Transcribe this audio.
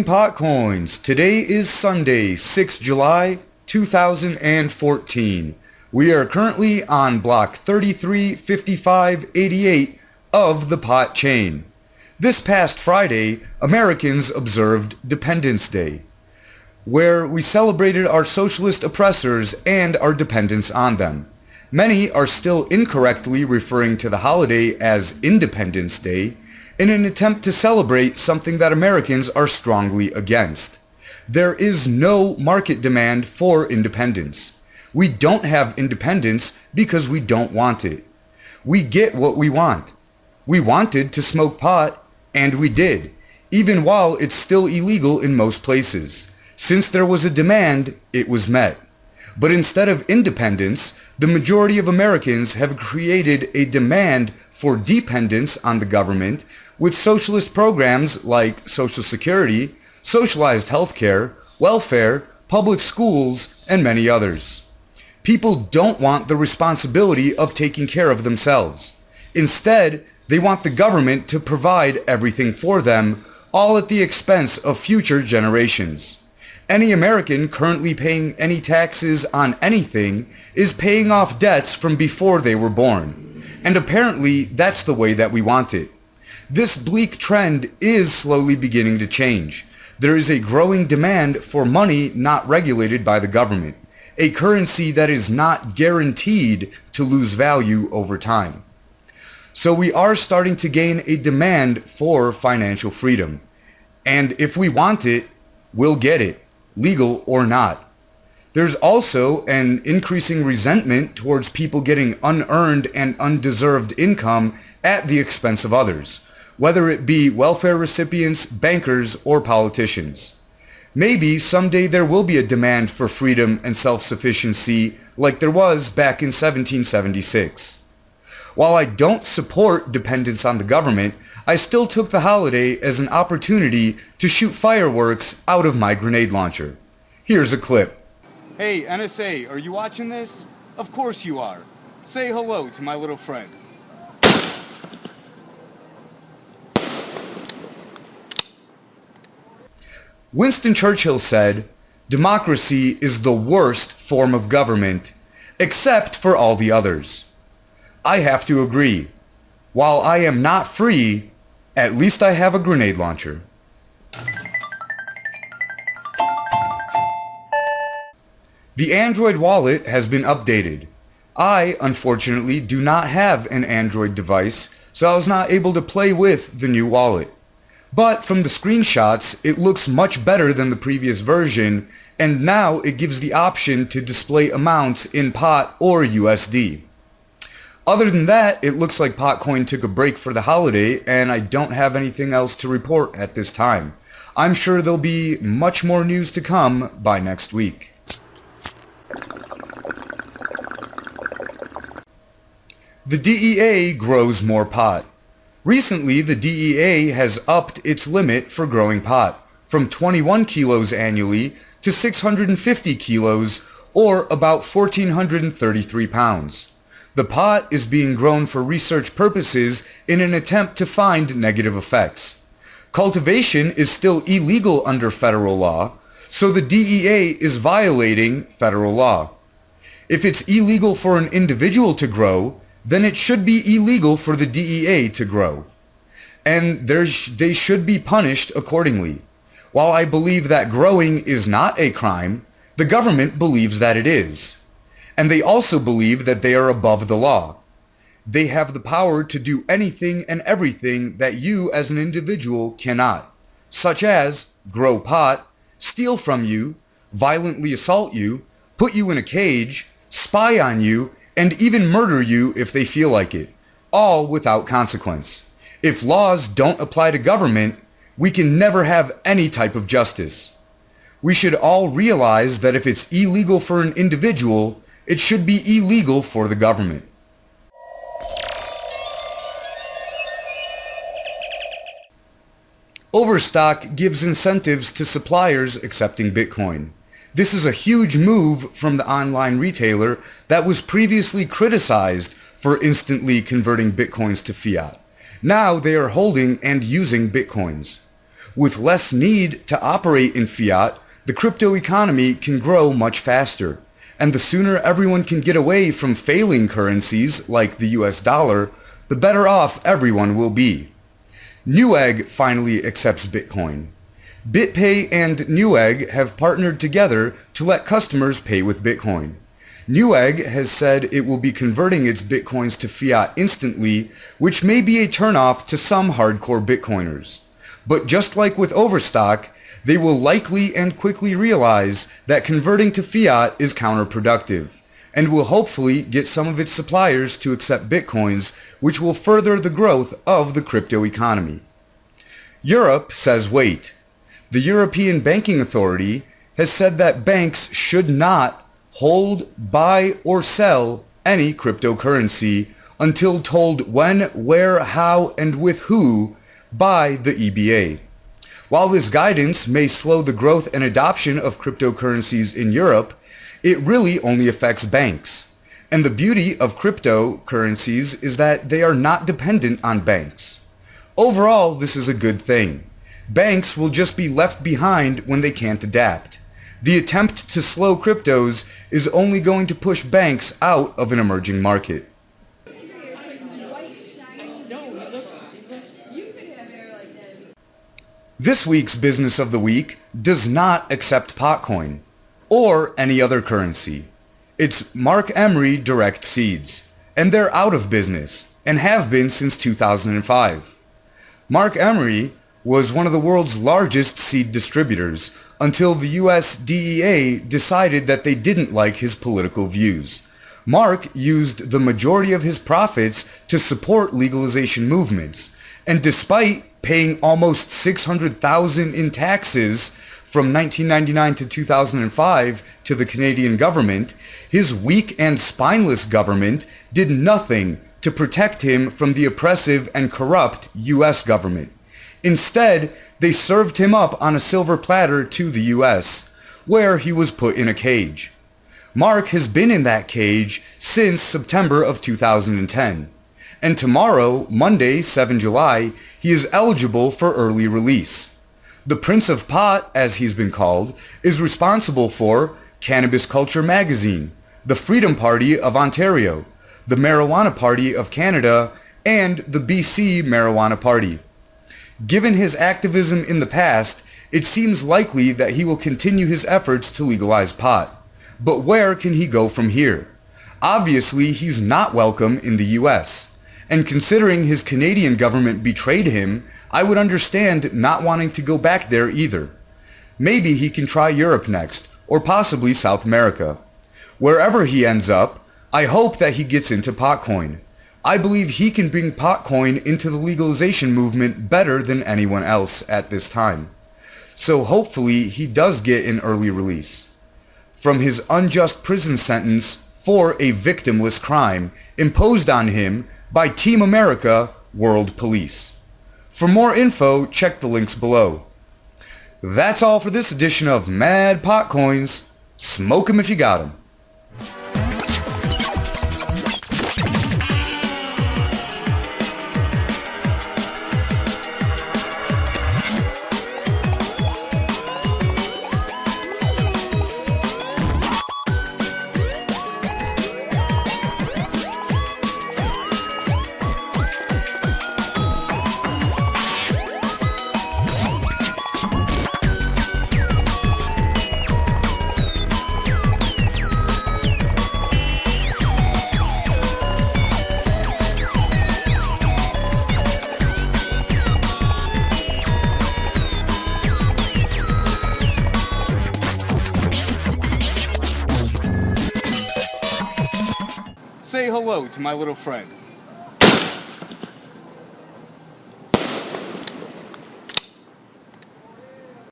morning, PotCoins. Today is Sunday, 6 July, 2014. We are currently on block 335588 of the Pot chain. This past Friday, Americans observed Dependence Day, where we celebrated our socialist oppressors and our dependence on them. Many are still incorrectly referring to the holiday as Independence Day in an attempt to celebrate something that Americans are strongly against. There is no market demand for independence. We don't have independence because we don't want it. We get what we want. We wanted to smoke pot, and we did, even while it's still illegal in most places. Since there was a demand, it was met. But instead of independence, the majority of Americans have created a demand for dependence on the government with socialist programs like Social Security, socialized healthcare, welfare, public schools, and many others. People don't want the responsibility of taking care of themselves. Instead, they want the government to provide everything for them, all at the expense of future generations. Any American currently paying any taxes on anything is paying off debts from before they were born. And apparently, that's the way that we want it. This bleak trend is slowly beginning to change. There is a growing demand for money not regulated by the government, a currency that is not guaranteed to lose value over time. So we are starting to gain a demand for financial freedom. And if we want it, we'll get it, legal or not. There's also an increasing resentment towards people getting unearned and undeserved income at the expense of others, whether it be welfare recipients, bankers, or politicians. Maybe someday there will be a demand for freedom and self-sufficiency like there was back in 1776. While I don't support dependence on the government, I still took the holiday as an opportunity to shoot fireworks out of my grenade launcher. Here's a clip. Hey, NSA, are you watching this? Of course you are. Say hello to my little friend. Winston Churchill said, "Democracy is the worst form of government, except for all the others." I have to agree. While I am not free, at least I have a grenade launcher. The Android wallet has been updated. I, unfortunately, do not have an Android device, so I was not able to play with the new wallet. But from the screenshots, it looks much better than the previous version, and now it gives the option to display amounts in POT or USD. Other than that, it looks like PotCoin took a break for the holiday, and I don't have anything else to report at this time. I'm sure there'll be much more news to come by next week. The DEA grows more pot. Recently, the DEA has upped its limit for growing pot from 21 kilos annually to 650 kilos, or about 1,433 pounds. The pot is being grown for research purposes in an attempt to find negative effects. Cultivation is still illegal under federal law, so the DEA is violating federal law. If it's illegal for an individual to grow, then it should be illegal for the DEA to grow. And they should be punished accordingly. While I believe that growing is not a crime, the government believes that it is. And they also believe that they are above the law. They have the power to do anything and everything that you as an individual cannot, such as grow pot, steal from you, violently assault you, put you in a cage, spy on you, and even murder you if they feel like it, all without consequence. If laws don't apply to government, we can never have any type of justice. We should all realize that if it's illegal for an individual, it should be illegal for the government. Overstock gives incentives to suppliers accepting Bitcoin. This is a huge move from the online retailer that was previously criticized for instantly converting Bitcoins to fiat. Now they are holding and using Bitcoins. With less need to operate in fiat, the crypto economy can grow much faster. And the sooner everyone can get away from failing currencies like the US dollar, the better off everyone will be. NewEgg finally accepts Bitcoin. BitPay and NewEgg have partnered together to let customers pay with Bitcoin. NewEgg has said it will be converting its Bitcoins to fiat instantly, which may be a turnoff to some hardcore Bitcoiners. But just like with Overstock, they will likely and quickly realize that converting to fiat is counterproductive, and will hopefully get some of its suppliers to accept Bitcoins, which will further the growth of the crypto economy. Europe says wait. The European Banking Authority has said that banks should not hold, buy, or sell any cryptocurrency until told when, where, how, and with who by the EBA. While this guidance may slow the growth and adoption of cryptocurrencies in Europe, it really only affects banks. And the beauty of cryptocurrencies is that they are not dependent on banks. Overall, this is a good thing. Banks will just be left behind when they can't adapt. The attempt to slow cryptos is only going to push banks out of an emerging market. This week's Business of the Week does not accept PotCoin or any other currency. It's Marc Emery Direct Seeds, and they're out of business and have been since 2005. Marc Emery was one of the world's largest seed distributors until the US DEA decided that they didn't like his political views. Marc used the majority of his profits to support legalization movements, and despite paying almost $600,000 in taxes from 1999 to 2005 to the Canadian government, his weak and spineless government did nothing to protect him from the oppressive and corrupt US government. Instead, they served him up on a silver platter to the US, where he was put in a cage. Marc has been in that cage since September of 2010. And tomorrow, Monday, 7 July, he is eligible for early release. The Prince of Pot, as he's been called, is responsible for Cannabis Culture Magazine, the Freedom Party of Ontario, the Marijuana Party of Canada, and the BC Marijuana Party. Given his activism in the past, it seems likely that he will continue his efforts to legalize pot. But where can he go from here? Obviously, he's not welcome in the US. And considering his Canadian government betrayed him, I would understand not wanting to go back there either. Maybe he can try Europe next, or possibly South America. Wherever he ends up, I hope that he gets into PotCoin. I believe he can bring PotCoin into the legalization movement better than anyone else at this time. So hopefully he does get an early release from his unjust prison sentence for a victimless crime imposed on him by Team America World Police. For more info, check the links below. That's all for this edition of Mad PotCoins. Smoke 'em if you got 'em. Say hello to my little friend.